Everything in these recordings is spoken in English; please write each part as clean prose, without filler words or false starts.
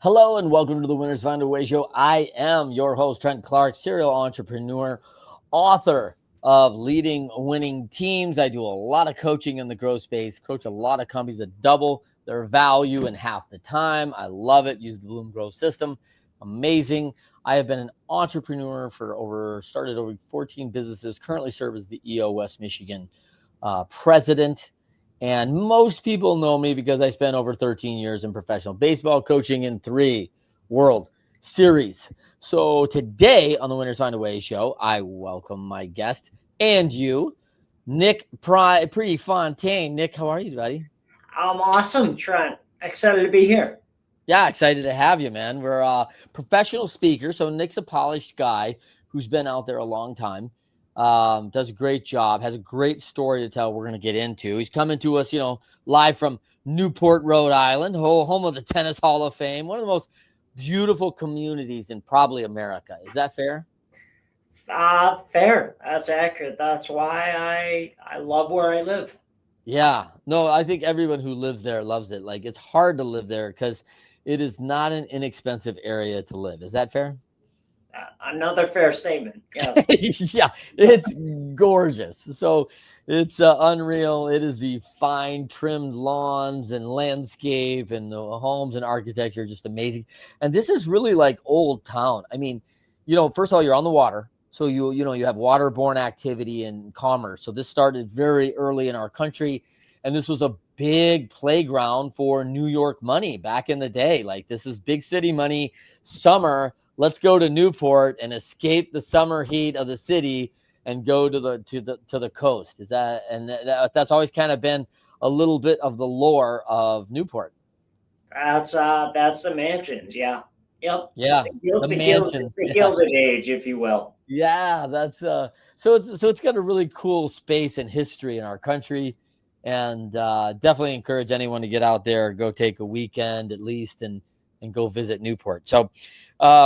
Hello and welcome to the Winners Find a Way show. I am your host, Trent Clark, serial entrepreneur, author of Leading Winning Teams. I do a lot of coaching in the growth space, coach a lot of companies that double their value in half the time. I love it. Use the Bloom Growth System. Amazing. I have been an entrepreneur started over 14 businesses, currently serve as the EO West Michigan president. And most people know me because I spent over 13 years in professional baseball coaching in 3 World Series. So today on the Winners Find a Way show, I welcome my guest and you, Nick Prefontaine. Nick, how are you, buddy? I'm awesome, Trent. Excited to be here. Yeah, excited to have you, man. We're a professional speaker. So Nick's a polished guy who's been out there a long time. Does a great job, has a great story to tell we're going to get into. He's coming to us, live from Newport, Rhode Island, home of the Tennis Hall of Fame, one of the most beautiful communities in probably America. Is that fair? Fair. That's accurate. That's why I love where I live. Yeah. No, I think everyone who lives there loves it. Like, it's hard to live there because it is not an inexpensive area to live. Is that fair? Another fair statement. Yes. Yeah, it's gorgeous. So it's unreal. It is the fine trimmed lawns and landscape, and the homes and architecture are just amazing. And this is really like old town. I mean, first of all, you're on the water. So you have waterborne activity and commerce. So this started very early in our country. And this was a big playground for New York money back in the day. Like, this is big city money, summer. Let's go to Newport and escape the summer heat of the city and go to the coast. That's always kind of been a little bit of the lore of Newport. That's the mansions. Yeah. Yep. Yeah. The mansions. The Gilded Age, if you will. Yeah, that's so it's got a really cool space and history in our country, and definitely encourage anyone to get out there, go take a weekend at least, and go visit Newport. So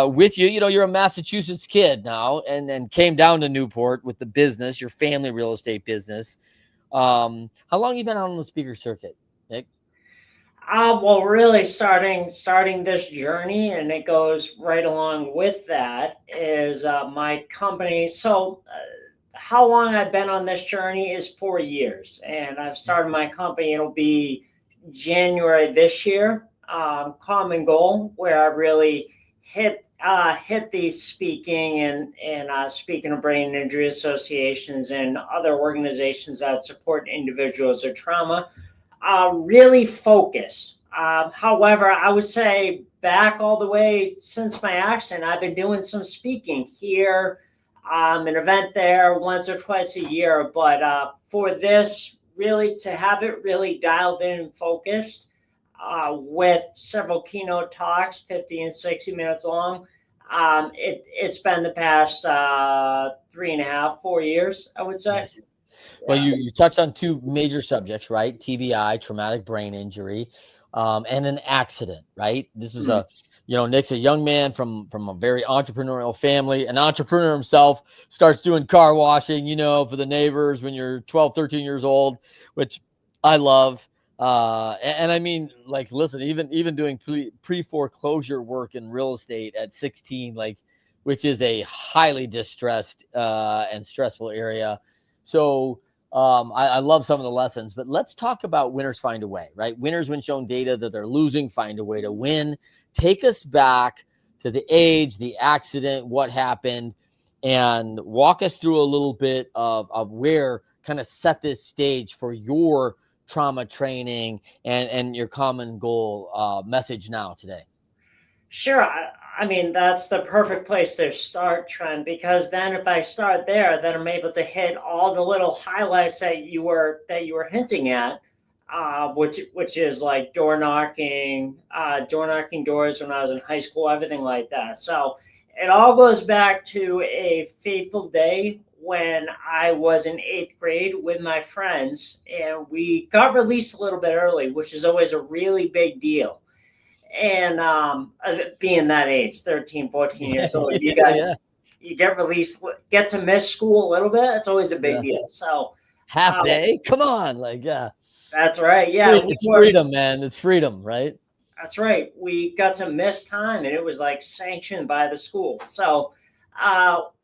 with you, you're a Massachusetts kid now, and came down to Newport with the business, your family real estate business. How long you been out on the speaker circuit, Nick? Well, really starting this journey, and it goes right along with that, is my company. So how long I've been on this journey is 4 years, and I've started my company. It'll be January this year. Common Goal, where I really hit the speaking and speaking of brain injury associations and other organizations that support individuals with trauma. Really focused. However, I would say back all the way since my accident, I've been doing some speaking here, an event there once or twice a year. But for this, really to have it really dialed in and focused, with several keynote talks, 50 and 60 minutes long. It's been the past 3.5, 4 years, I would say. Nice. Well, you touched on 2 major subjects, right? TBI, traumatic brain injury, and an accident, right? This is Nick's a young man from a very entrepreneurial family, an entrepreneur himself, starts doing car washing, for the neighbors when you're 12, 13 years old, which I love. And I mean, like, listen, even doing pre-foreclosure work in real estate at 16, like, which is a highly distressed and stressful area. So I love some of the lessons, but let's talk about winners find a way, right? Winners, when shown data that they're losing, find a way to win. Take us back to the age, the accident, what happened, and walk us through a little bit of where kind of set this stage for your trauma training and your Common Goal message now today. Sure. I mean, that's the perfect place to start, Trent, because then if I start there, then I'm able to hit all the little highlights that you were hinting at, which is like door knocking doors when I was in high school, everything like that. So it all goes back to a fateful day when I was in 8th grade with my friends, and we got released a little bit early, which is always a really big deal. And being that age, 13, 14 years old, you get released, get to miss school a little bit. It's always a big deal. So half day, come on, that's right. Yeah, it's freedom, man. It's freedom, right? That's right. We got to miss time, and it was like sanctioned by the school. So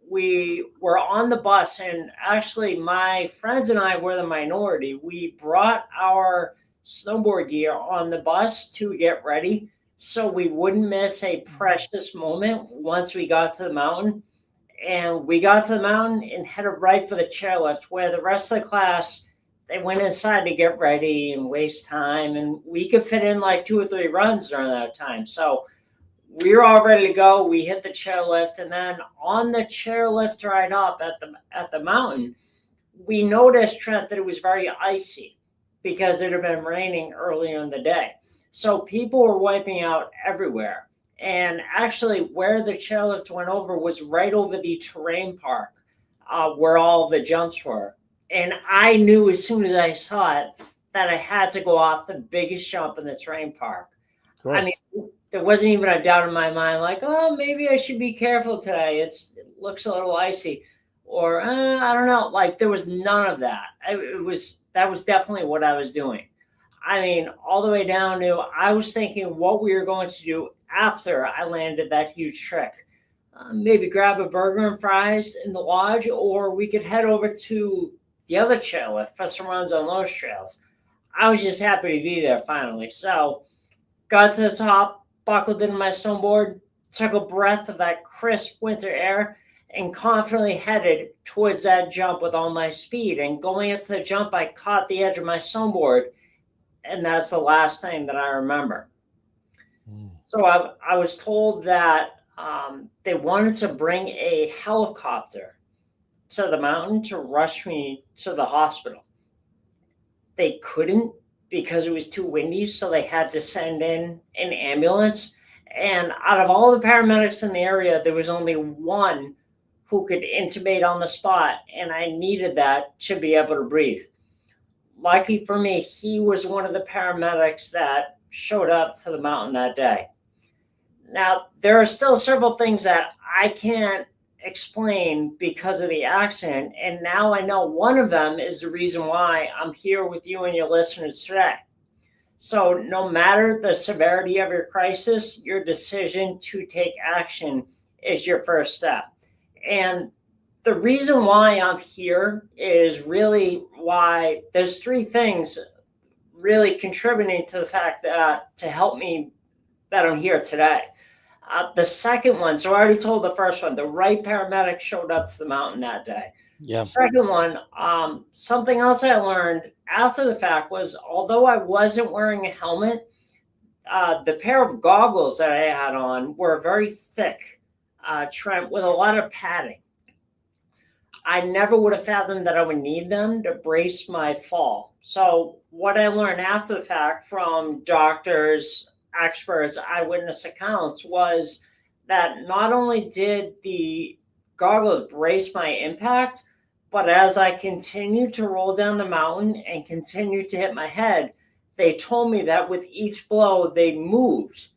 we were on the bus, and actually, my friends and I were the minority. We brought our snowboard gear on the bus to get ready so we wouldn't miss a precious moment once we got to the mountain. And we got to the mountain and headed right for the chairlift, where the rest of the class, they went inside to get ready and waste time. And we could fit in like 2 or 3 runs during that time. So we were all ready to go. We hit the chairlift, and then on the chairlift ride up at the mountain, we noticed, Trent, that it was very icy because it had been raining earlier in the day. So people were wiping out everywhere. And actually, where the chairlift went over was right over the terrain park, where all the jumps were. And I knew as soon as I saw it that I had to go off the biggest jump in the terrain park. I mean, there wasn't even a doubt in my mind, like, oh, maybe I should be careful today. It looks a little icy, or I don't know. Like, there was none of that. That was definitely what I was doing. I mean, all the way down to, I was thinking what we were going to do after I landed that huge trick. Maybe grab a burger and fries in the lodge, or we could head over to the other chairlift for some runs on those trails. I was just happy to be there finally. So got to the top, buckled into my snowboard, took a breath of that crisp winter air, and confidently headed towards that jump with all my speed. And going into the jump, I caught the edge of my snowboard, and that's the last thing that I remember. So I was told that they wanted to bring a helicopter to the mountain to rush me to the hospital. They couldn't because it was too windy, so they had to send in an ambulance. And out of all the paramedics in the area, there was only one who could intubate on the spot, and I needed that to be able to breathe. Lucky for me, he was one of the paramedics that showed up to the mountain that day. Now, there are still several things that I can't explain because of the accident, and now I know one of them is the reason why I'm here with you and your listeners today. So no matter the severity of your crisis, your decision to take action is your first step. And the reason why I'm here is really why there's 3 things really contributing to the fact that to help me that I'm here today. The second one, so I already told the first one, the right paramedic showed up to the mountain that day. Yeah. The second one, something else I learned after the fact was, although I wasn't wearing a helmet, the pair of goggles that I had on were very thick, Trent, with a lot of padding. I never would have fathomed that I would need them to brace my fall. So what I learned after the fact from doctors, experts, eyewitness accounts was that not only did the goggles brace my impact, but as I continued to roll down the mountain and continued to hit my head, they told me that with each blow, they moved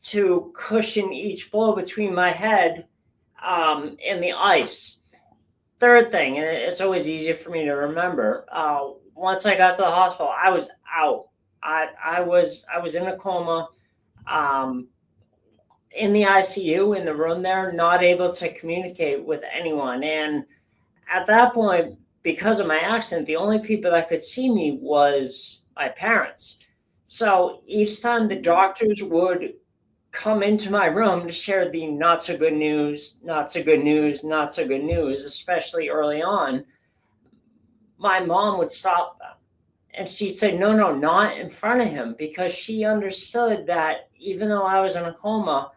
to cushion each blow between my head and the ice. Third thing, and it's always easier for me to remember, once I got to the hospital, I was out. I was in a coma, in the ICU, in the room there, not able to communicate with anyone. And at that point, because of my accident, the only people that could see me was my parents. So each time the doctors would come into my room to share the not so good news, not so good news, not so good news, especially early on, my mom would stop them. And she'd say, no, not in front of him, because she understood that even though I was in a coma,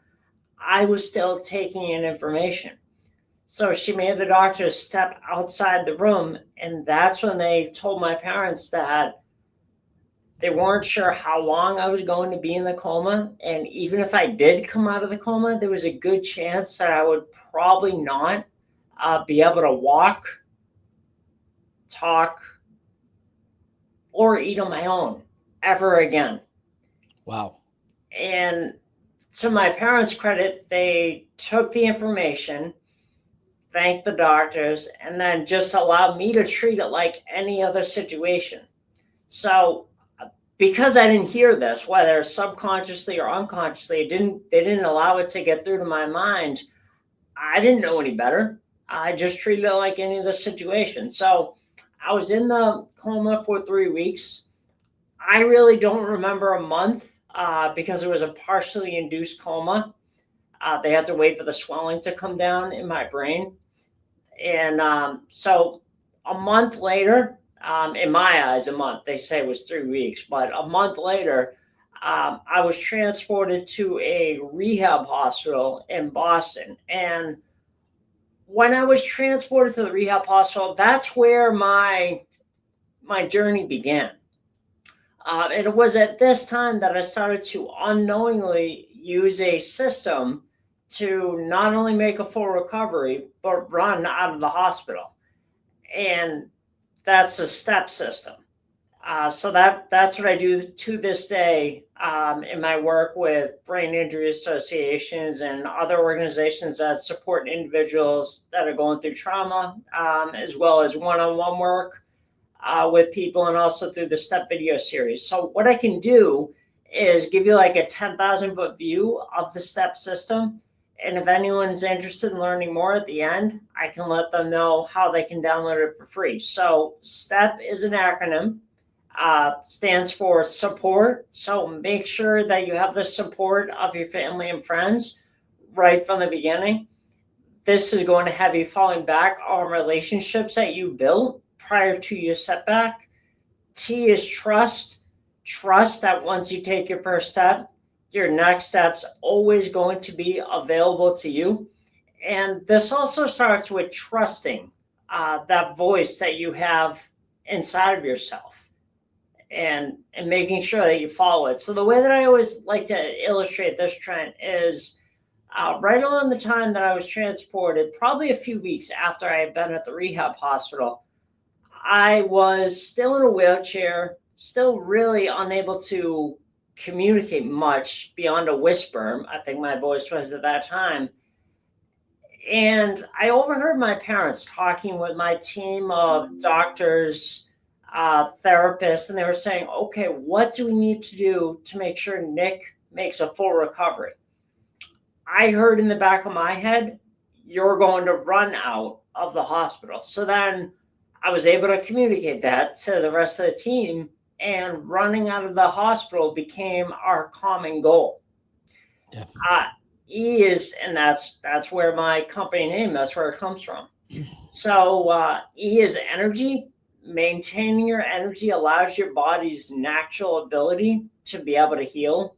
I was still taking in information. So she made the doctors step outside the room, and that's when they told my parents that they weren't sure how long I was going to be in the coma. And even if I did come out of the coma, there was a good chance that I would probably not be able to walk, talk, or eat on my own ever again. Wow. And to my parents' credit, they took the information, thanked the doctors, and then just allowed me to treat it like any other situation. So because I didn't hear this, whether subconsciously or unconsciously, they didn't allow it to get through to my mind. I didn't know any better. I just treated it like any other situation. So I was in the coma for 3 weeks. I really don't remember a month because it was a partially induced coma. They had to wait for the swelling to come down in my brain. And so a month later, in my eyes, a month, they say it was 3 weeks, but a month later, I was transported to a rehab hospital in Boston. And when I was transported to the rehab hospital, that's where my journey began. And it was at this time that I started to unknowingly use a system to not only make a full recovery, but run out of the hospital. And that's a STEP system. So that's what I do to this day in my work with brain injury associations and other organizations that support individuals that are going through trauma, as well as one-on-one work with people, and also through the STEP video series. So what I can do is give you like a 10,000 foot view of the STEP system. And if anyone's interested in learning more at the end, I can let them know how they can download it for free. So STEP is an acronym, stands for support. So make sure that you have the support of your family and friends right from the beginning. This is going to have you falling back on relationships that you built prior to your setback. T is trust. Trust that once you take your first step, your next step's always going to be available to you. And this also starts with trusting that voice that you have inside of yourself, and making sure that you follow it. So the way that I always like to illustrate this trend is right around the time that I was transported, probably a few weeks after I had been at the rehab hospital, I was still in a wheelchair, still really unable to communicate much beyond a whisper. I think my voice was at that time. And I overheard my parents talking with my team of doctors, therapists, and they were saying, okay, what do we need to do to make sure Nick makes a full recovery? I heard in the back of my head, you're going to run out of the hospital. So then I was able to communicate that to the rest of the team, and running out of the hospital became our common goal. Yeah. E is, and that's where my company name, that's where it comes from. So E is energy. Maintaining your energy allows your body's natural ability to be able to heal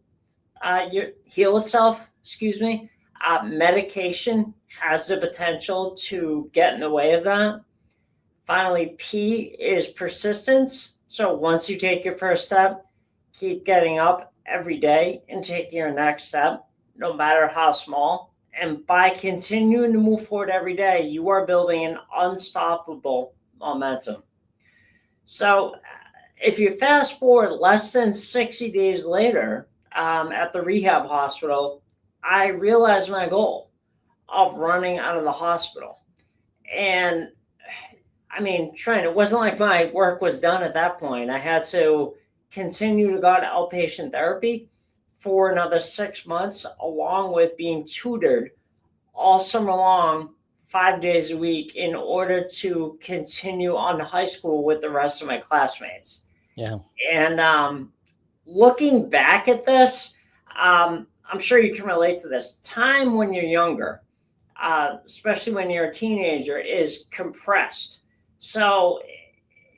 itself. Medication has the potential to get in the way of that. Finally, P is persistence. So once you take your first step, keep getting up every day and taking your next step, no matter how small. And by continuing to move forward every day, you are building an unstoppable momentum. So if you fast forward less than 60 days later, at the rehab hospital, I realized my goal of running out of the hospital. And I mean, it wasn't like my work was done at that point. I had to continue to go to outpatient therapy for another 6 months, along with being tutored all summer long, 5 days a week, in order to continue on to high school with the rest of my classmates. Yeah. And looking back at this, I'm sure you can relate to this. Time when you're younger, especially when you're a teenager, is compressed. So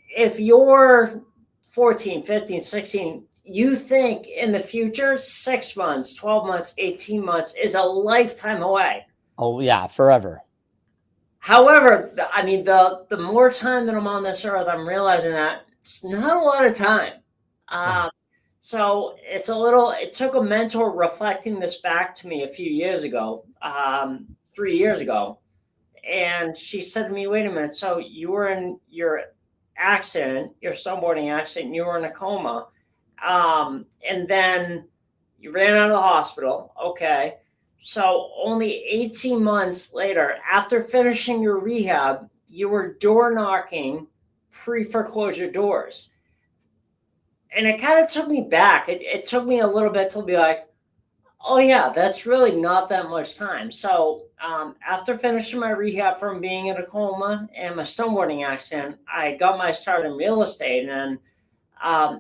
if you're 14, 15, 16, you think in the future, 6 months, 12 months, 18 months is a lifetime away. Oh yeah, forever. However, I mean, the more time that I'm on this earth, I'm realizing that it's not a lot of time. So it took a mentor reflecting this back to me a few years ago, 3 years ago. And she said to me, wait a minute, so you were in your snowboarding accident, you were in a coma, and then you ran out of the hospital. Okay. So only 18 months later, after finishing your rehab, you were door knocking pre-foreclosure doors. and it kind of took me back. It took me a little bit to be like, oh yeah, that's really not that much time. So after finishing my rehab from being in a coma and my snowboarding accident, I got my start in real estate, and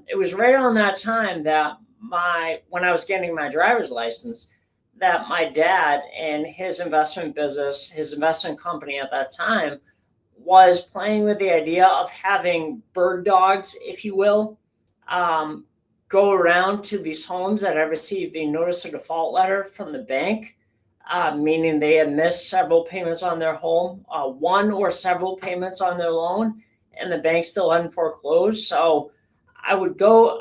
it was right on that time that when I was getting my driver's license, that my dad and his investment business, his investment company at that time, was playing with the idea of having bird dogs, if you will, um, go around to these homes that had received the notice of default letter from the bank, meaning they had missed several payments on their home, one or several payments on their loan, and the bank still hadn't foreclosed. So I would go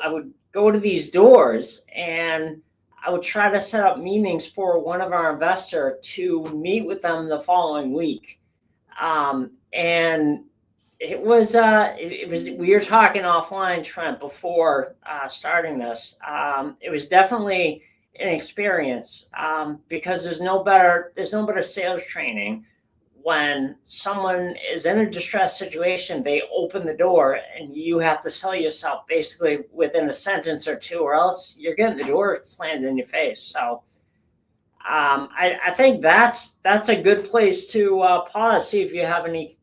to these doors, and I would try to set up meetings for one of our investors to meet with them the following week. And it was we were talking offline, Trent, before starting this. It was definitely an experience, because there's no better sales training. When someone is in a distressed situation, they open the door and you have to sell yourself basically within a sentence or two, or else you're getting the door slammed in your face. So I think that's a good place to pause. See if you have any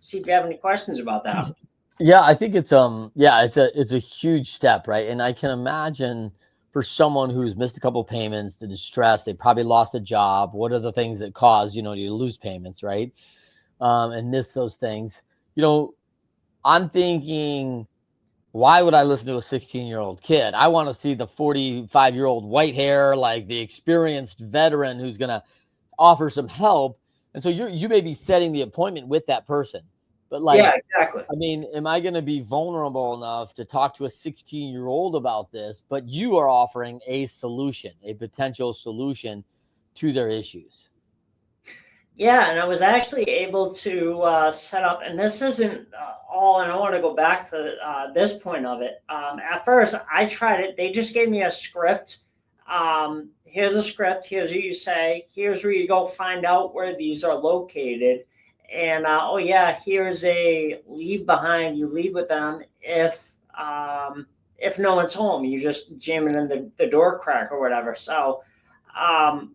questions about that. Yeah, I think it's a huge step, right? And I can imagine for someone who's missed a couple payments, the distress, they probably lost a job. What are the things that cause, you to lose payments, right? And miss those things. You know, I'm thinking, why would I listen to a 16-year-old kid? I want to see the 45-year-old white hair, like the experienced veteran who's going to offer some help. And so you may be setting the appointment with that person, but like, Yeah, exactly. I mean, am I going to be vulnerable enough to talk to a 16-year-old about this? But you are offering a solution, a potential solution to their issues. Yeah, and I was actually able to set up, and this isn't all, and I want to go back to this point of it. At first, I tried it. They just gave me a script. Here's a script. Here's what you say. Here's where you go find out where these are located. And oh yeah, here's a leave behind. You leave with them if no one's home. You just jam it in the door crack or whatever. So um,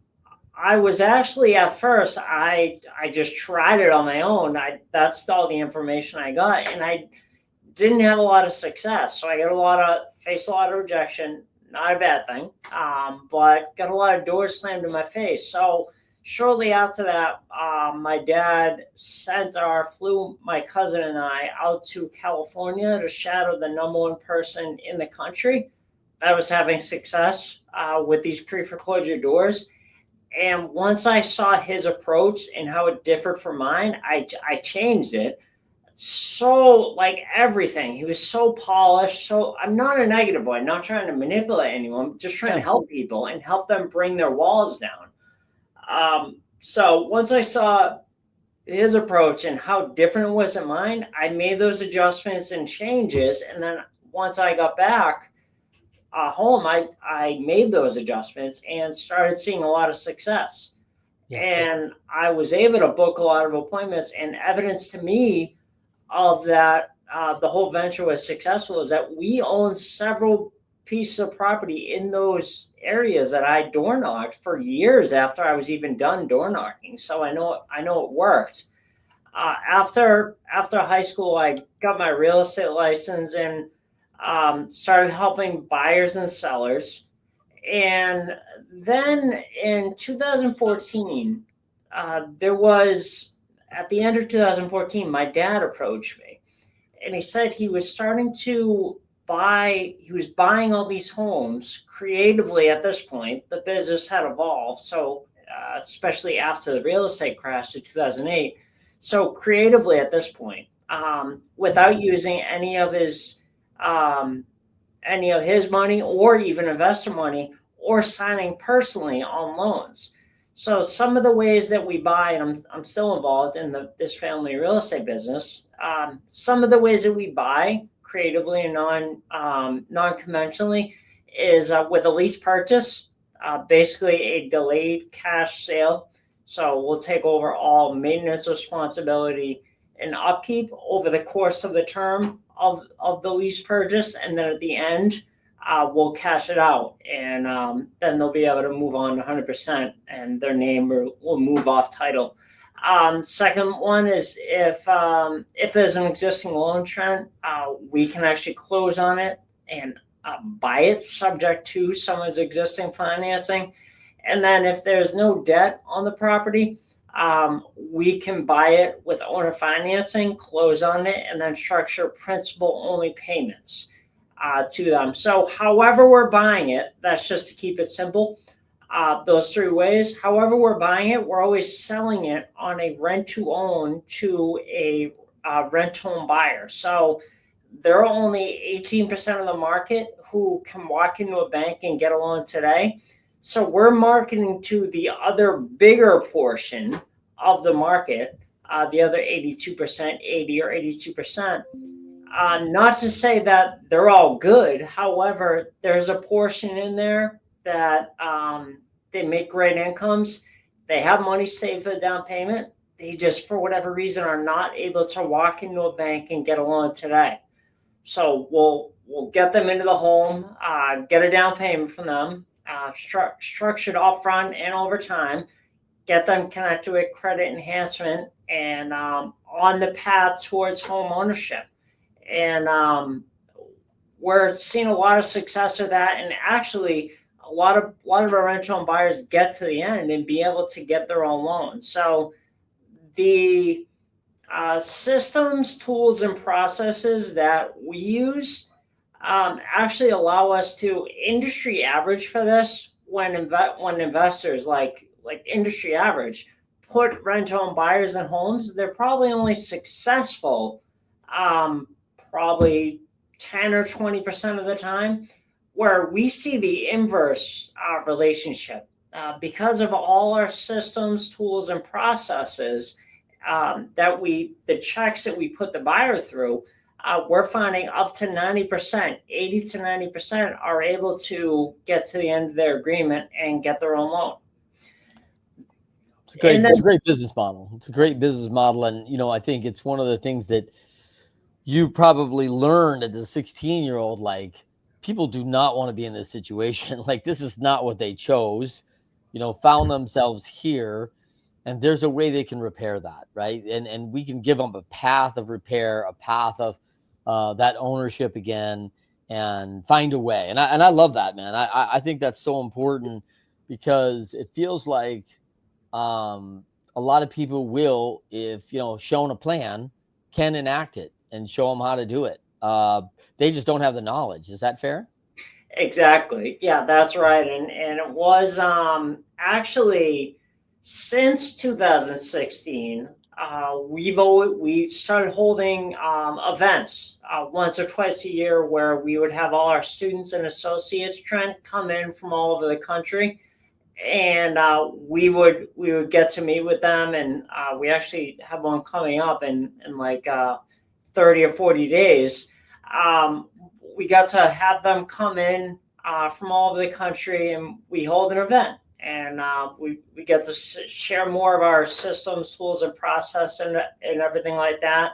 I was actually at first I just tried it on my own. That's all the information I got, and I didn't have a lot of success. So I got faced a lot of rejection. Not a bad thing, but got a lot of doors slammed in my face. So shortly after that, my dad flew my cousin and I out to California to shadow the number one person in the country that was having success with these pre-foreclosure doors. And once I saw his approach and how it differed from mine, I changed it. So like everything, he was so polished. So I'm not a negative boy. I'm not trying to manipulate anyone. I'm just trying to help people and help them bring their walls down. So once I saw his approach and how different it was than mine, I made those adjustments and changes. And then once I got back home, I made those adjustments and started seeing a lot of success. Yeah. And I was able to book a lot of appointments, and evidence to me of that the whole venture was successful is that we own several pieces of property in those areas that I door knocked for years after I was even done door knocking. So I know it worked. After high school, I got my real estate license and started helping buyers and sellers. And then in 2014, at the end of 2014, my dad approached me and he said he was buying all these homes creatively at this point. The business had evolved. So, especially after the real estate crash in 2008. So creatively at this point, without using any of his money or even investor money or signing personally on loans. So some of the ways that we buy, and I'm still involved in this family real estate business. Some of the ways that we buy creatively and non-conventionally is with a lease purchase, basically a delayed cash sale. So we'll take over all maintenance responsibility and upkeep over the course of the term of the lease purchase, and then at the end will cash it out, and then they'll be able to move on 100%, and their name will move off title. Second one is if there's an existing loan, Trent, we can actually close on it and buy it subject to someone's existing financing. And then if there's no debt on the property, we can buy it with owner financing, close on it, and then structure principal only payments to them. So however we're buying it, that's just to keep it simple. Those three ways. However we're buying it, we're always selling it on a rent to own to a rent to own buyer. So there are only 18% of the market who can walk into a bank and get a loan today. So we're marketing to the other bigger portion of the market, the other 82%, 80 or 82%. Not to say that they're all good. However, there's a portion in there that they make great incomes. They have money saved for the down payment. They just, for whatever reason, are not able to walk into a bank and get a loan today. So we'll get them into the home, get a down payment from them, structured upfront and over time, get them connected with credit enhancement and on the path towards home ownership. And we're seeing a lot of success with that. And actually, a lot of our rent-to-own buyers get to the end and be able to get their own loan. So the systems, tools, and processes that we use actually allow us to industry average for this when investors like industry average put rent-to-own buyers in homes. They're probably only successful probably 10 or 20% of the time, where we see the inverse relationship because of all our systems, tools, and processes the checks that we put the buyer through. We're finding up to 90%, 80 to 90% are able to get to the end of their agreement and get their own loan. It's a great business model. It's a great business model. And, I think it's one of the things that you probably learned as a 16-year-old, like, people do not want to be in this situation. Like, this is not what they chose, found themselves here, and there's a way they can repair that. Right. And we can give them a path of repair, a path of that ownership again, and find a way. And I love that, man. I think that's so important, because it feels like a lot of people will, if, shown a plan, can enact it and show them how to do it. They just don't have the knowledge. Is that fair? Exactly. Yeah, that's right. And it was actually since 2016, we started holding events once or twice a year where we would have all our students and associates, Trent, come in from all over the country, and we would get to meet with them. And we actually have one coming up in like 30 or 40 days. We got to have them come in from all over the country, and we hold an event. And we get to share more of our systems, tools, and process and everything like that.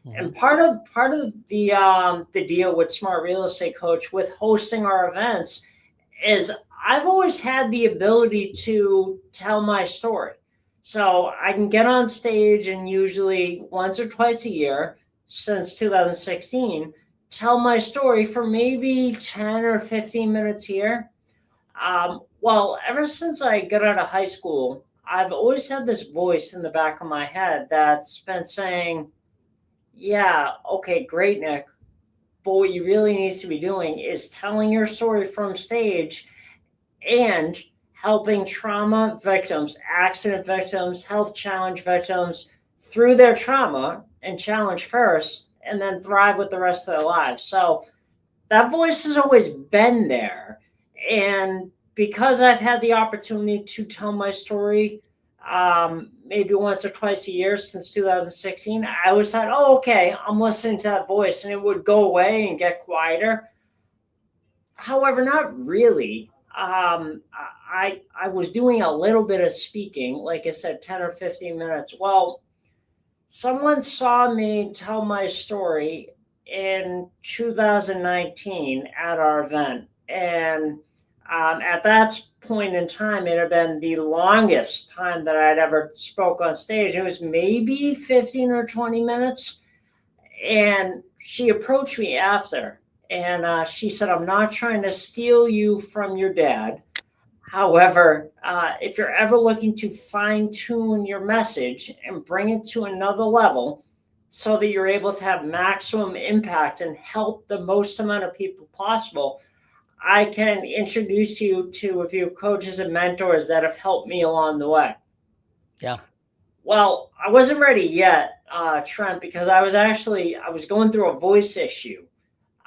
Mm-hmm. And part of the deal with Smart Real Estate Coach with hosting our events is I've always had the ability to tell my story. So I can get on stage and usually once or twice a year since 2016, tell my story for maybe 10 or 15 minutes here. Well, ever since I got out of high school, I've always had this voice in the back of my head that's been saying, yeah, okay, great, Nick, but what you really need to be doing is telling your story from stage and helping trauma victims, accident victims, health challenge victims through their trauma and challenge first, and then thrive with the rest of their lives. So that voice has always been there. And because I've had the opportunity to tell my story maybe once or twice a year since 2016, I always thought, oh, okay, I'm listening to that voice, and it would go away and get quieter. However, not really. I was doing a little bit of speaking, like I said, 10 or 15 minutes. Well, someone saw me tell my story, in 2019 at our event. And at that point in time, it had been the longest time that I'd ever spoke on stage. It was maybe 15 or 20 minutes. And she approached me after, and she said, "I'm not trying to steal you from your dad. However, if you're ever looking to fine tune your message and bring it to another level so that you're able to have maximum impact and help the most amount of people possible, I can introduce you to a few coaches and mentors that have helped me along the way." Yeah. Well, I wasn't ready yet, Trent, because I was going through a voice issue.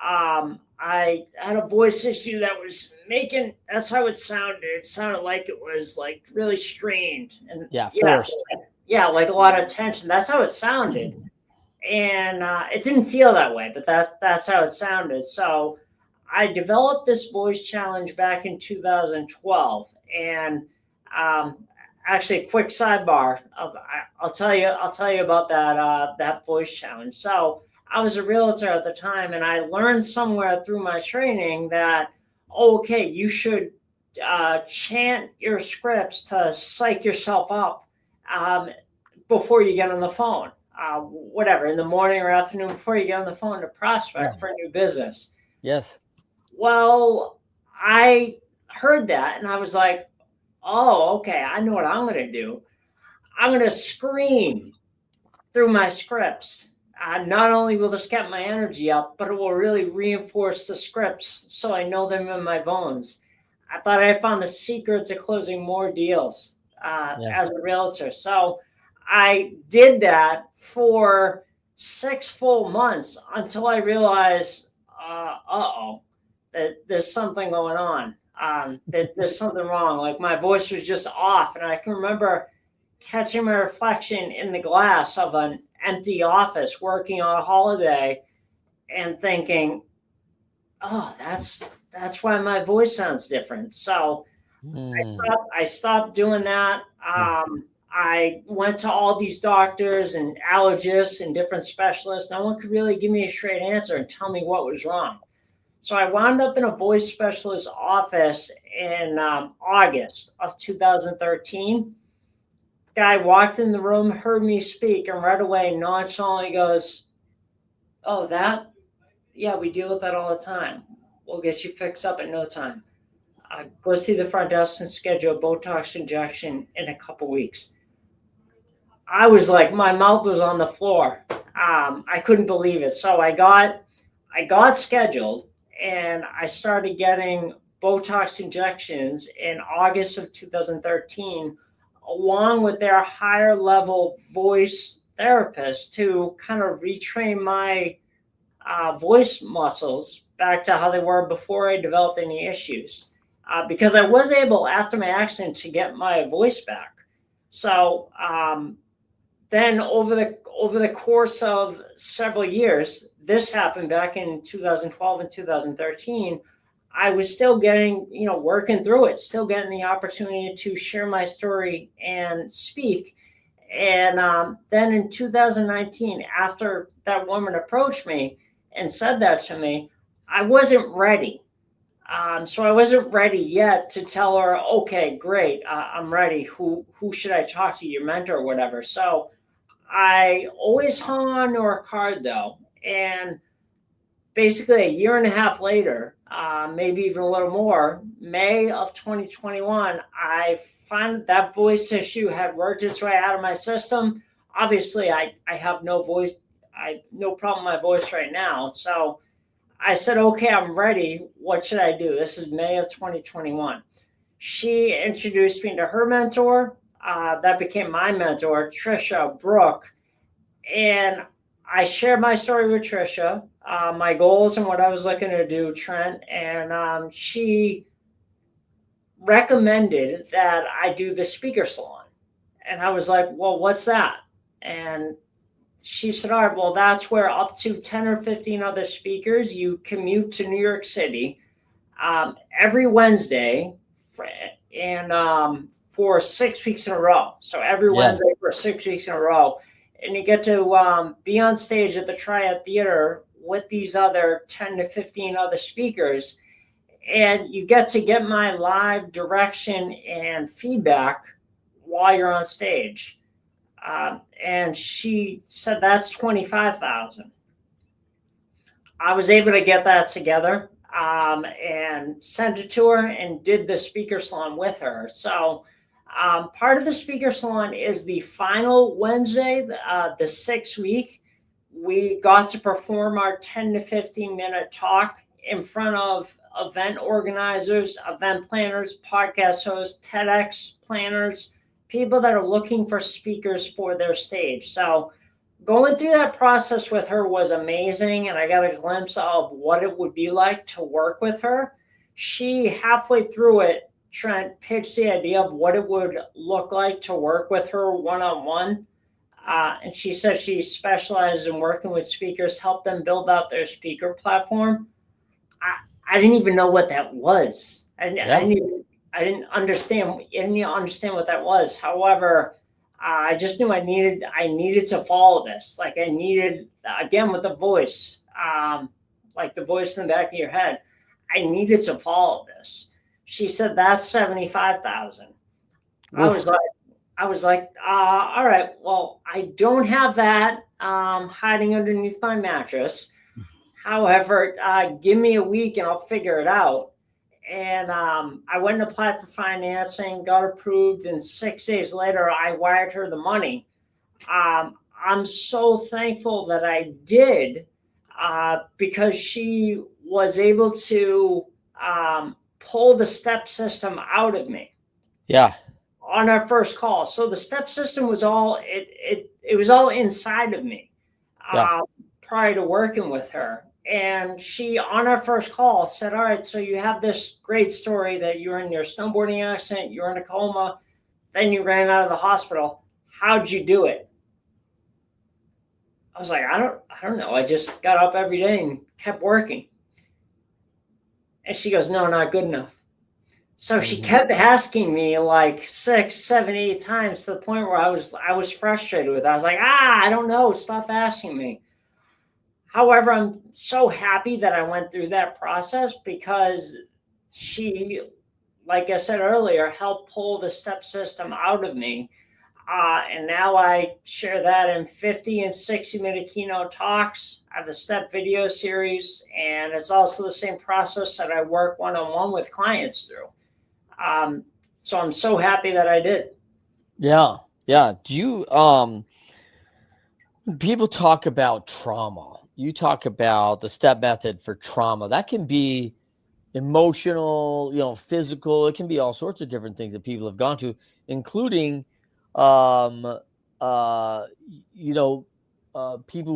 I had a voice issue that was making, that's how it sounded. It sounded like it was like really strained and Forced. Yeah, like a lot of tension. That's how it sounded. And it didn't feel that way, but that's how it sounded. So I developed this voice challenge back in 2012. And actually, a quick sidebar. I'll tell you about that voice challenge. So I was a realtor at the time, and I learned somewhere through my training that, okay, you should chant your scripts to psych yourself up before you get on the phone. Whatever, in the morning or afternoon before you get on the phone to prospect for a new business. Yes. Well, I heard that and I was like, oh, okay, I know what I'm going to do. I'm going to scream through my scripts. Not only will this get my energy up, but it will really reinforce the scripts so I know them in my bones. I thought I found the secret to closing more deals as a realtor. So I did that for 6 full months until I realized, that there's something going on. That there's something wrong. Like my voice was just off. And I can remember catching my reflection in the glass of an empty office working on a holiday and thinking, oh, that's why my voice sounds different. So I stopped doing that. I went to all these doctors and allergists and different specialists. No one could really give me a straight answer and tell me what was wrong. So I wound up in a voice specialist office in August of 2013. Guy walked in the room, heard me speak, and right away nonchalantly goes, "Oh, that? Yeah, we deal with that all the time. We'll get you fixed up in no time. Go see the front desk and schedule a Botox injection in a couple weeks." I was like, my mouth was on the floor. I couldn't believe it. So I got scheduled, and I started getting Botox injections in August of 2013, along with their higher level voice therapist to kind of retrain my voice muscles back to how they were before I developed any issues. Because I was able, after my accident, to get my voice back. So then over the course of several years, this happened back in 2012 and 2013. I was still getting, working through it, still getting the opportunity to share my story and speak. And then in 2019, after that woman approached me and said that to me, I wasn't ready. So I wasn't ready yet to tell her, okay, great, I'm ready. Who should I talk to, your mentor or whatever? So I always hung on to her card though. And basically a year and a half later, maybe even a little more, May of 2021, I found that voice issue had worked its way out of my system. Obviously, I have no voice. No problem with my voice right now. So I said, okay, I'm ready. What should I do? This is May of 2021. She introduced me to her mentor. That became my mentor, Trisha Brooke. And I shared my story with Trisha, my goals and what I was looking to do, Trent. And she recommended that I do the speaker salon. And I was like, well, what's that? And she said, all right, well, that's where up to 10 or 15 other speakers, you commute to New York City every Wednesday for 6 weeks in a row. So every Wednesday for 6 weeks in a row. And you get to be on stage at the Triad Theater with these other 10 to 15 other speakers, and you get to get my live direction and feedback while you're on stage. And she said that's 25,000. I was able to get that together and sent it to her and did the speaker salon with her. So part of the speaker salon is the final Wednesday, the 6th week. We got to perform our 10 to 15 minute talk in front of event organizers, event planners, podcast hosts, TEDx planners, people that are looking for speakers for their stage. So going through that process with her was amazing, and I got a glimpse of what it would be like to work with her. She, halfway through it, Trent pitched the idea of what it would look like to work with her one-on-one. And she said she specializes in working with speakers, help them build out their speaker platform. I didn't even know what that was. I didn't understand what that was. However, I just knew I needed to follow this. Like I needed, again, with the voice, like the voice in the back of your head, I needed to follow this. She said, that's 75,000. I was like, all right, well, I don't have that hiding underneath my mattress. However, give me a week and I'll figure it out. And I went and applied for financing, got approved, and 6 days later, I wired her the money. I'm so thankful that I did because she was able to pull the STEP system out of me. Yeah. On our first call. So the STEP system was all, it was all inside of me prior to working with her. And she, on our first call, said, all right, so you have this great story that you were in your snowboarding accident, you were in a coma, then you ran out of the hospital. How'd you do it? I was like, I don't know. I just got up every day and kept working. And she goes, no, not good enough. So she kept asking me like 6, 7, 8 times to the point where I was frustrated with it. I was like, I don't know. Stop asking me. However, I'm so happy that I went through that process because she, like I said earlier, helped pull the STEP system out of me. And now I share that in 50 and 60-minute keynote talks. I have the STEP video series, and it's also the same process that I work one-on-one with clients through. So I'm so happy that I did. Yeah. Do you, people talk about trauma. You talk about the STEP method for trauma. That can be emotional, physical. It can be all sorts of different things that people have gone to, including, people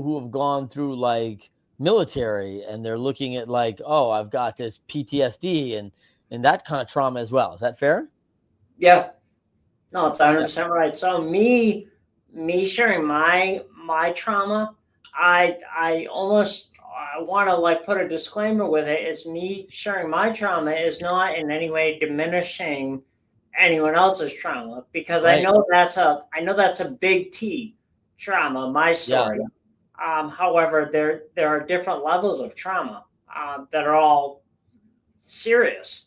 who have gone through like military and they're looking at like, oh, I've got this PTSD and that kind of trauma as well. Is that fair? Yeah. No, it's 100% right. So me sharing my trauma, I want to like put a disclaimer with it. Is me sharing my trauma is not in any way diminishing anyone else's trauma, because I know that's a big T trauma, my story. However, there are different levels of trauma that are all serious.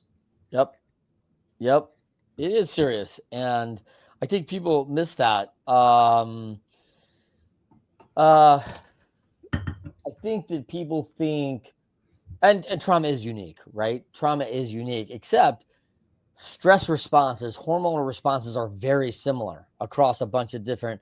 Yep. It is serious. And I think people miss that. I think that people think, and trauma is unique, right? Trauma is unique, except stress responses, hormonal responses are very similar across a bunch of different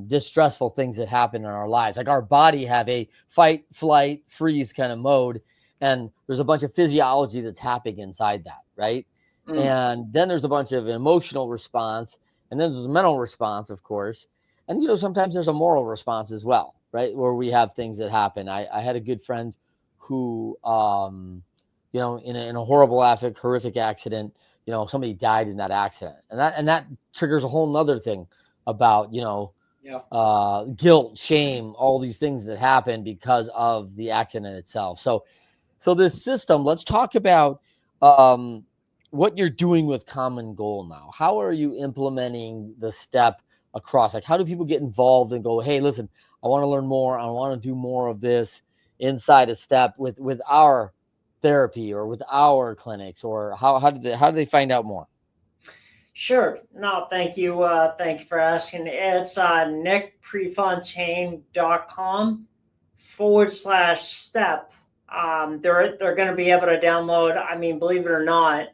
distressful things that happen in our lives. Like our body have a fight, flight, freeze kind of mode, and there's a bunch of physiology that's happening inside that, right? And then there's a bunch of emotional response, and then there's a mental response, of course. And, sometimes there's a moral response as well, right? Where we have things that happen. I had a good friend who, in a horrific accident, somebody died in that accident. And that triggers a whole nother thing about, guilt, shame, all these things that happen because of the accident itself. So this system, let's talk about, what you're doing with Common Goal now. How are you implementing the STEP across? Like, how do people get involved and go, hey, listen, I want to learn more. I want to do more of this. inside a step with our therapy or with our clinics, or how do they find out more? Sure. No, thank you. Thank you for asking. It's nickprefontaine.com/step. They're going to be able to download. I mean, believe it or not,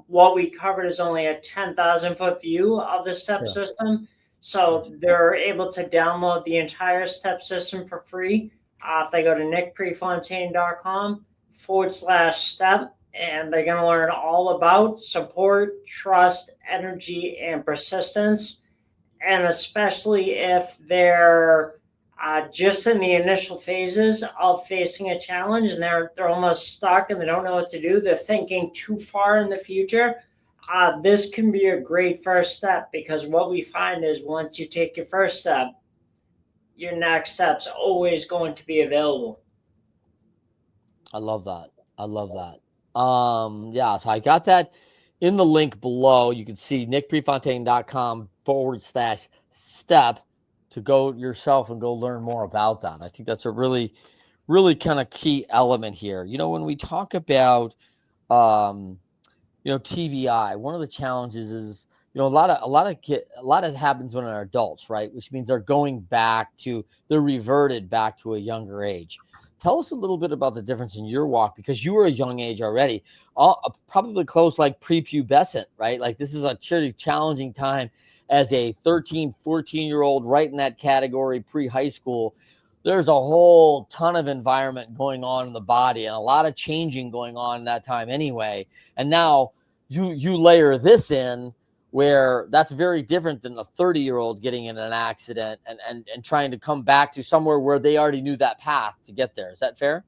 what we covered is only a 10,000 foot view of the step Sure. system. So they're able to download the entire step system for free. If they go to nickprefontaine.com/step, and they're going to learn all about support, trust, energy, and persistence. And especially if they're just in the initial phases of facing a challenge and they're almost stuck and they don't know what to do, they're thinking too far in the future. This can be a great first step, because what we find is once you take your first step, your next step's always going to be available. I love that. I love that. Yeah, so I got that in the link below. You can see nickprefontaine.com/step to go yourself and go learn more about that. I think that's a really, really kind of key element here. When we talk about, um, TBI, one of the challenges is, a lot of happens when they're adults, right? Which means they're reverted back to a younger age. Tell us a little bit about the difference in your walk, because you were a young age already, probably close like prepubescent, right? Like this is a really challenging time as a 13, 14-year-old, right in that category, pre-high school. There's a whole ton of environment going on in the body and a lot of changing going on in that time anyway. And now you layer this in, where that's very different than a 30-year-old getting in an accident and trying to come back to somewhere where they already knew that path to get there. Is that fair?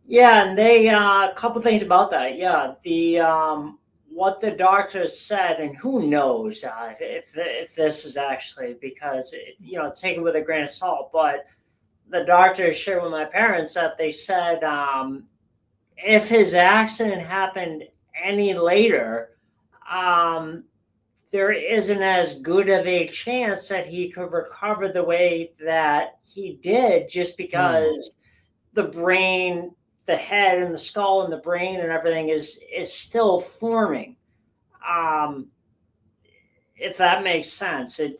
Yeah, and they a couple things about that. Yeah, the what the doctors said, and who knows if this is actually, because take it with a grain of salt. But the doctors shared with my parents that they said, if his accident happened any later, um, there isn't as good of a chance that he could recover the way that he did, just Hmm. because the brain, the head and the skull and the brain and everything is still forming. Um, if that makes sense, it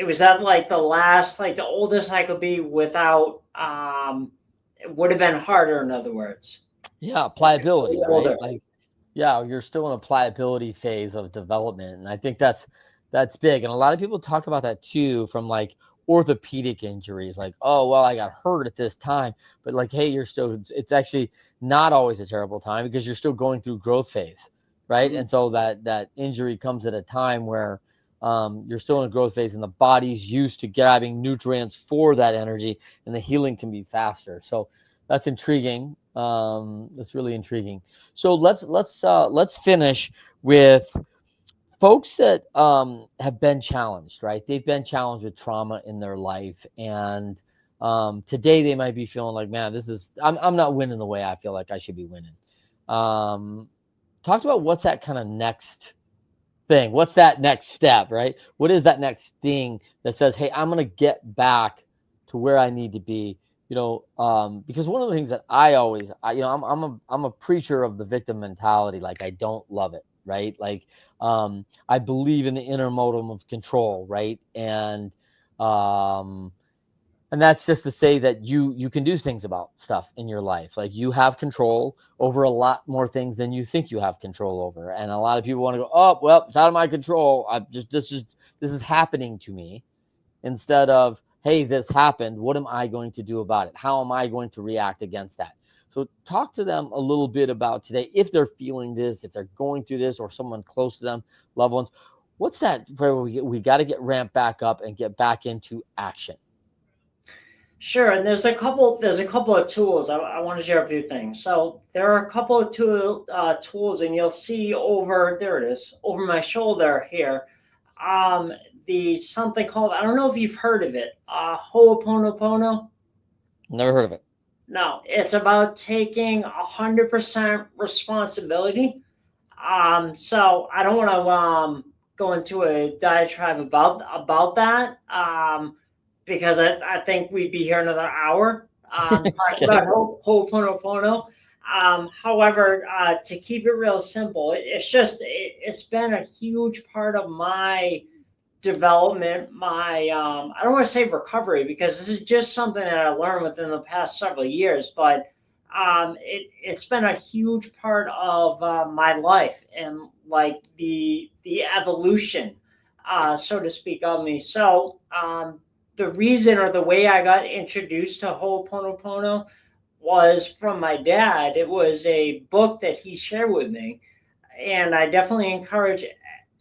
was at like the last, like the oldest I could be without. It would have been harder, in other words. Yeah, pliability, right? Older. Like, yeah, you're still in a pliability phase of development, and I think that's big. And a lot of people talk about that too, from like orthopedic injuries, like, oh well, I got hurt at this time, but like, hey, it's actually not always a terrible time, because you're still going through growth phase, right? Mhm. And so that injury comes at a time where you're still in a growth phase, and the body's used to grabbing nutrients for that energy, and the healing can be faster. So that's intriguing. That's really intriguing. So let's finish with folks that have been challenged, right? They've been challenged with trauma in their life, and today they might be feeling like, man, I'm not winning the way I feel like I should be winning. Um, Talk about what's that kind of next thing. What's that next step, right? What is that next thing that says, hey, I'm going to get back to where I need to be? Because one of the things that I'm a preacher of the victim mentality. Like, I don't love it, right? Like, I believe in the inner modem of control, right? And that's just to say that you can do things about stuff in your life. Like, you have control over a lot more things than you think you have control over. And a lot of people want to go, oh well, it's out of my control. This is happening to me, instead of, hey, this happened. What am I going to do about it? How am I going to react against that? So talk to them a little bit about today, if they're feeling this, if they're going through this, or someone close to them, loved ones. What's that where we got to get ramped back up and get back into action? Sure, and there's a couple of tools. I want to share a few things. So there are a couple of tools, and you'll see over there it is over my shoulder here. Um, the something called, I don't know if you've heard of it. Ho'oponopono. Never heard of it. No, it's about taking 100% responsibility. So I don't want to go into a diatribe about that. because I think we'd be here another hour talking Okay. about Ho'oponopono. However, to keep it real simple, it's been a huge part of my development, my I don't want to say recovery, because this is just something that I learned within the past several years, but it's been a huge part of my life, and like the evolution, so to speak, of me. So the reason, or the way I got introduced to Ho'oponopono, was from my dad. It was a book that he shared with me, and I definitely encourage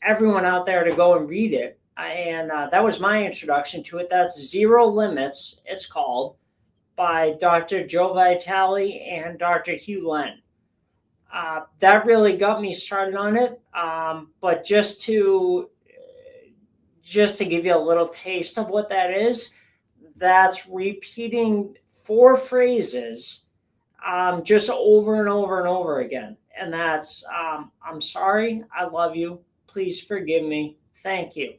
everyone out there to go and read it. And that was my introduction to it. That's Zero Limits, it's called, by Dr. Joe Vitale and Dr. Hugh Len. That really got me started on it. But just to give you a little taste of what that is, that's repeating four phrases just over and over and over again. And that's, I'm sorry, I love you, please forgive me, thank you.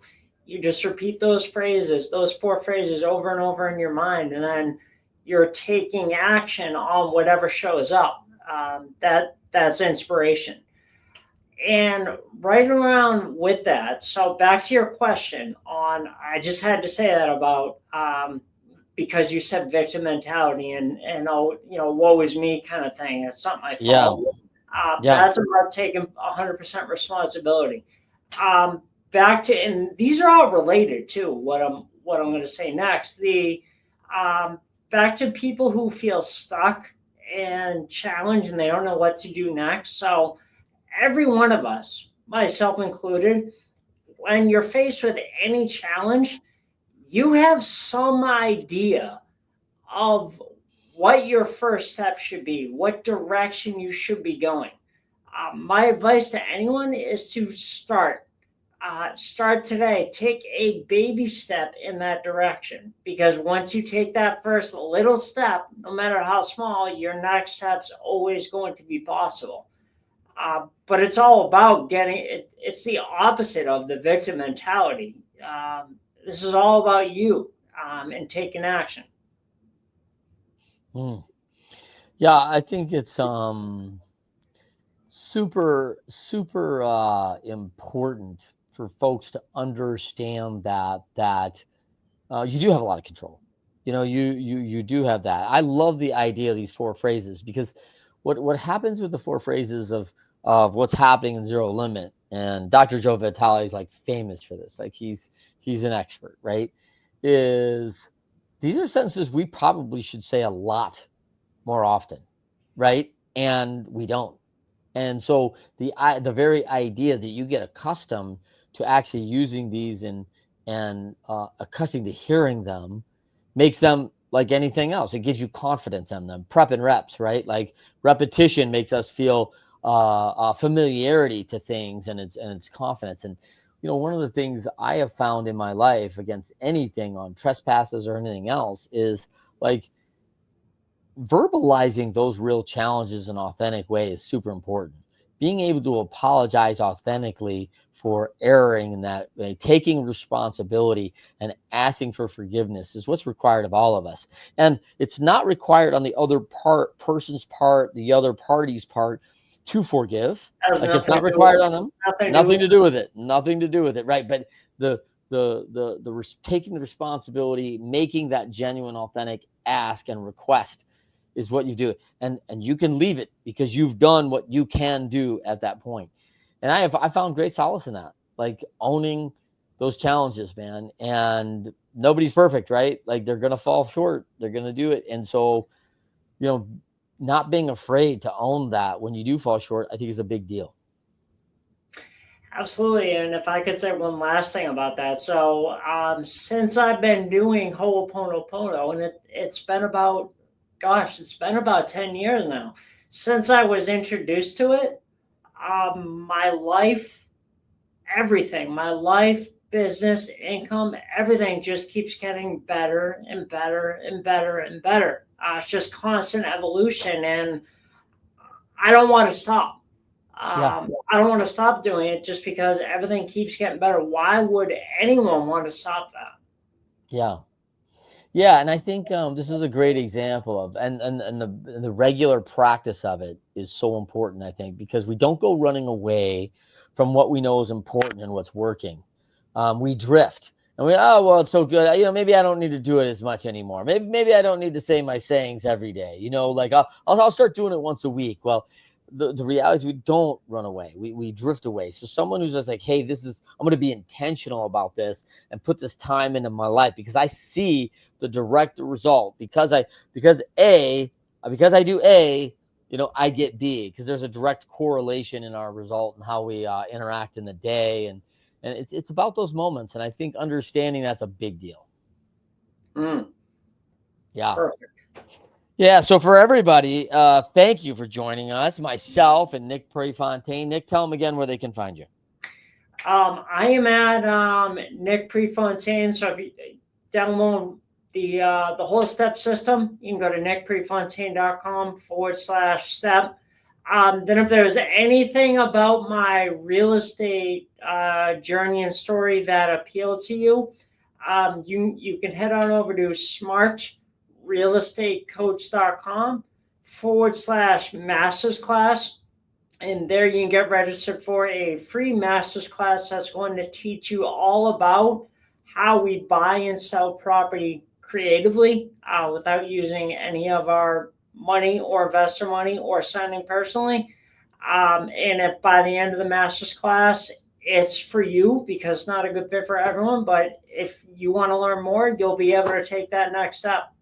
You just repeat those phrases, those four phrases, over and over in your mind, and then you're taking action on whatever shows up. That's inspiration. And right around with that, so back to your question on, I just had to say that about because you said victim mentality, and oh, woe is me kind of thing. It's not my Yeah. fault. Yeah. That's about taking 100% responsibility. Back to, and these are all related to what I'm going to say next. The back to people who feel stuck and challenged, and they don't know what to do next. So every one of us, myself included, when you're faced with any challenge, you have some idea of what your first step should be, what direction you should be going. My advice to anyone is to start. Start today. Take a baby step in that direction, because once you take that first little step, no matter how small, your next step's always going to be possible. But it's all about getting it. It's the opposite of the victim mentality. This is all about you and taking action. Hmm. Yeah, I think it's super important for folks to understand that you do have a lot of control. You do have that. I love the idea of these four phrases, because what happens with the four phrases of what's happening in Zero Limit, and Dr. Joe Vitale is like famous for this. Like he's an expert, right? Is these are sentences we probably should say a lot more often, right? And we don't. And so the very idea that you get accustomed to actually using these and accustomed to hearing them makes them like anything else. It gives you confidence in them. Prep and reps, right? Like repetition makes us feel familiarity to things, and it's confidence. And one of the things I have found in my life against anything on trespasses or anything else is like verbalizing those real challenges in an authentic way is super important. Being able to apologize authentically for erring in that way, taking responsibility and asking for forgiveness is what's required of all of us. And it's not required on the other person's part, the other party's part to forgive. Has Like it's nothing not to do with required on them. nothing to do Nothing with to do with it. Nothing to do with it. Right. But taking the responsibility, making that genuine, authentic ask and request is what you do, and you can leave it because you've done what you can do at that point. And I found great solace in that, like owning those challenges, man. And nobody's perfect, right? Like they're gonna fall short, they're gonna do it. And so you know not being afraid to own that when you do fall short, I think is a big deal. Absolutely. And if I could say one last thing about that. So, since I've been doing Ho'oponopono, and it's been about 10 years now, since I was introduced to it, my life, everything, my life, business, income, everything just keeps getting better and better and better and better. It's just constant evolution, and I don't want to stop. Yeah. I don't want to stop doing it just because everything keeps getting better. Why would anyone want to stop that? Yeah. Yeah, and I think this is a great example of, and the regular practice of it is so important. I think because we don't go running away from what we know is important and what's working. We drift, and oh well, it's so good. Maybe I don't need to do it as much anymore. Maybe I don't need to say my sayings every day. Like I'll start doing it once a week. Well, the reality is we don't run away. We drift away. So someone who's just like, hey, I'm going to be intentional about this and put this time into my life because I see the direct result because I do A, I get B because there's a direct correlation in our result and how we interact in the day, and it's about those moments, and I think understanding that's a big deal. Yeah. Perfect. Yeah. So for everybody, thank you for joining us, myself and Nick Prefontaine. Nick, tell them again where they can find you. I am at Nick Prefontaine. So if you download the whole STEP system, you can go to nickprefontaine.com/step. Then if there's anything about my real estate journey and story that appealed to you, you can head on over to smartrealestatecoach.com/masters class. And there you can get registered for a free master's class that's going to teach you all about how we buy and sell property creatively without using any of our money or investor money or signing personally. And if by the end of the master's class, it's for you because it's not a good fit for everyone. But if you want to learn more, you'll be able to take that next step.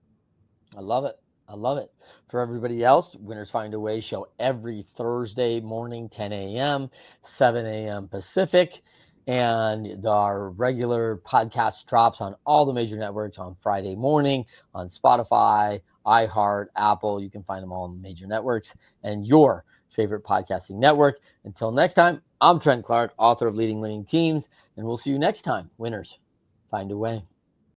I love it. I love it. For everybody else, Winners Find a Way show every Thursday morning, 10 a.m., 7 a.m. Pacific. And our regular podcast drops on all the major networks on Friday morning, on Spotify, iHeart, Apple. You can find them all on the major networks and your favorite podcasting network. Until next time, I'm Trent Clark, author of Leading Winning Teams, and we'll see you next time. Winners Find a Way.